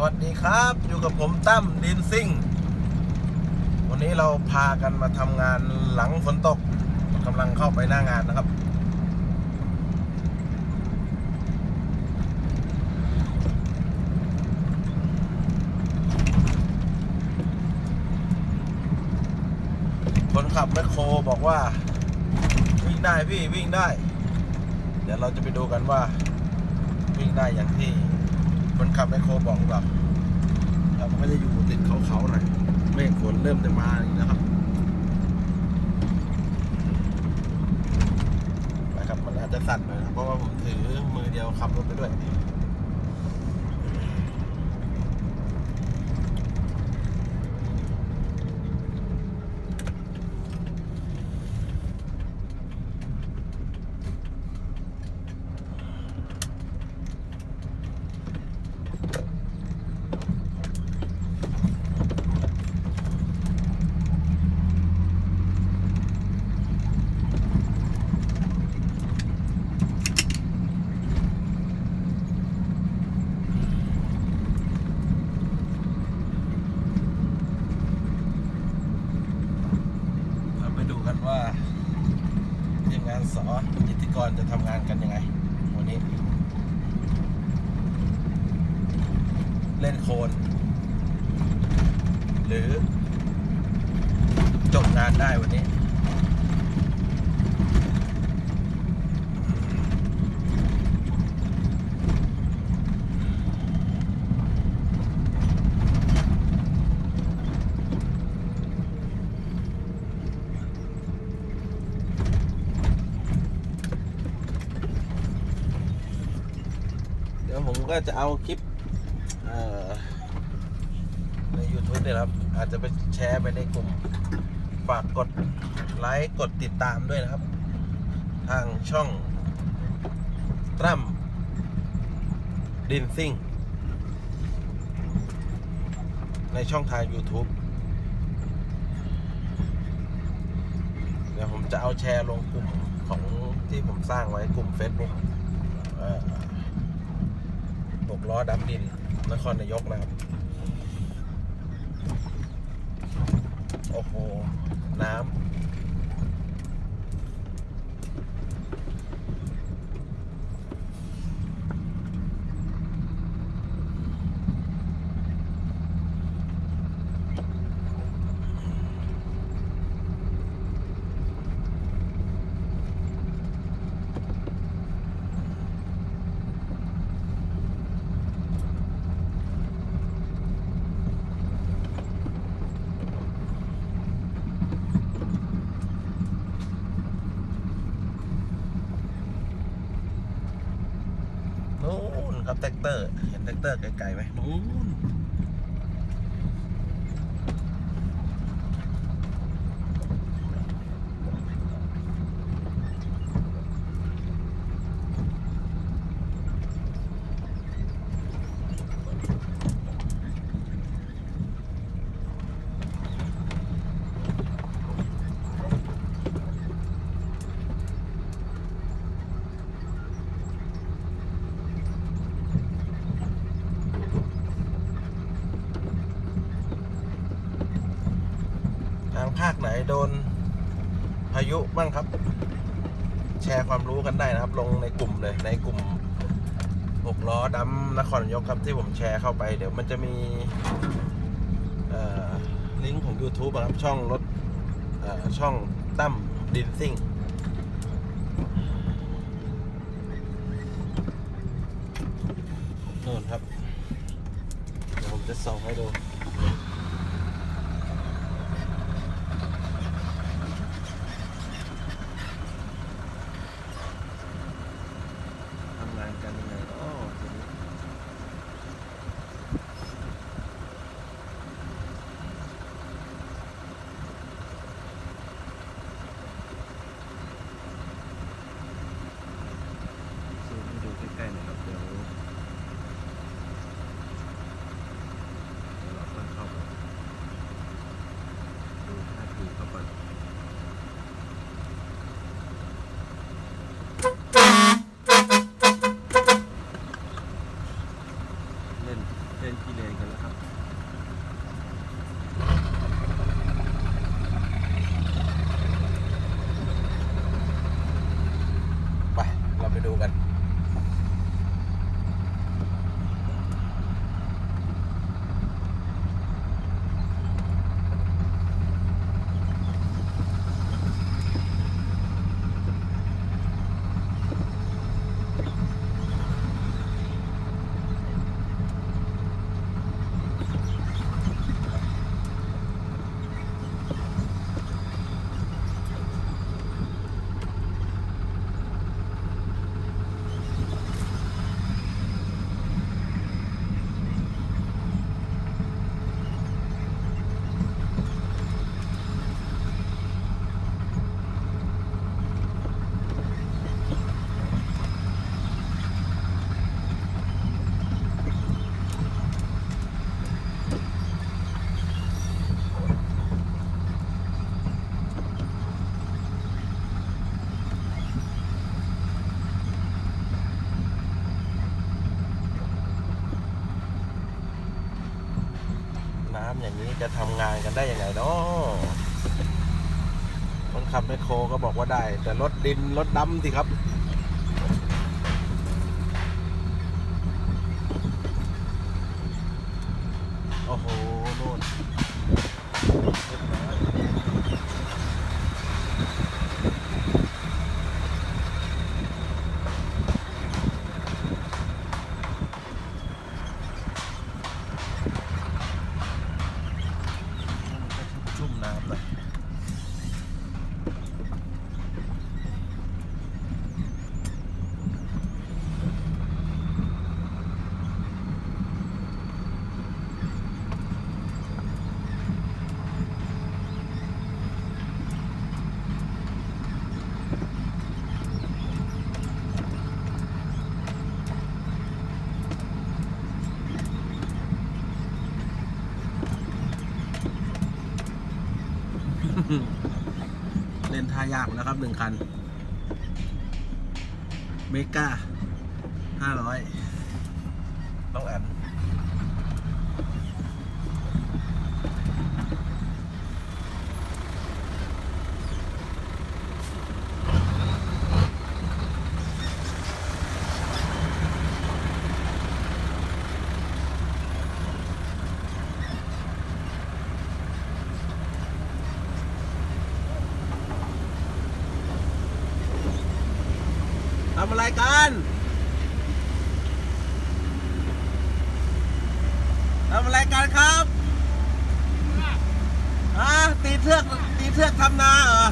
วัสดีครับอยู่กับผมตั้มดินซิ่งวันนี้เราพากันมาทำงานหลังฝนตกกำลังเข้าไปหน้างานนะครับคนขับแมคโครบอกว่าวิ่งได้พี่วิ่งได้เดี๋ยวเราจะไปดูกันว่าวิ่งได้อย่างที่คนขับแมคโครบอกหรือเปล่าเราก็จะอยู่ติดเขาหน่อยเมฆฝนเริ่มจะมาอีกแล้วครับนะครับมันอาจจะสั่นหน่อยนะเพราะว่าผมถือมือเดียวขับรถไปด้วยว่าทีมงานสอนิติกรจะทำงานกันยังไงวันนี้เล่นโคลนหรือจบงานได้วันนี้ผมก็จะเอาคลิปใน YouTube เนี่ยครับอาจจะไปแชร์ไปในกลุ่มฝากกดไลค์กดติดตามด้วยนะครับทางช่องตั้มดินซิ่งในช่องทาง YouTube เดี๋ยวผมจะเอาแชร์ลงกลุ่มของที่ผมสร้างไว้กลุ่ม Facebook 6 ล้อดำดินนครนายกนะครับโอ้โหน้ำนู้นครับแท็กเตอร์เห็นแท็กเตอร์ไกลๆไหมนู้นทางภาคไหนโดนพายุบ้างครับแชร์ความรู้กันได้นะครับลงในกลุ่มเลยในกลุ่ม6 ล้อดำนครนายกครับที่ผมแชร์เข้าไปเดี๋ยวมันจะมีลิงก์ของ YouTube ครับช่องรถช่องตั้มดินซิ่งนู่นครับเดี๋ยวผมจะส่องให้ดูทำงานกันยังไงซูมให้ดูใกล้ๆหน่อยครับเดี๋ยวเราค่อยเข้าไปดูท่าทีเข้าไปเล่นกีฬา น้ำอย่างนี้จะทำงานกันได้ยังไงเนาะคนขับแมคโครก็บอกว่าได้ แต่รถดินรถดำสิครับโอ้โหนู่นเรียบร้อยชุ่มน้ำหน่อยเล่นท่ายากแล้วครับ1 คันเมกา500ต้องแอนทำอะไรกันครับตีเทือกทำนาเหรอ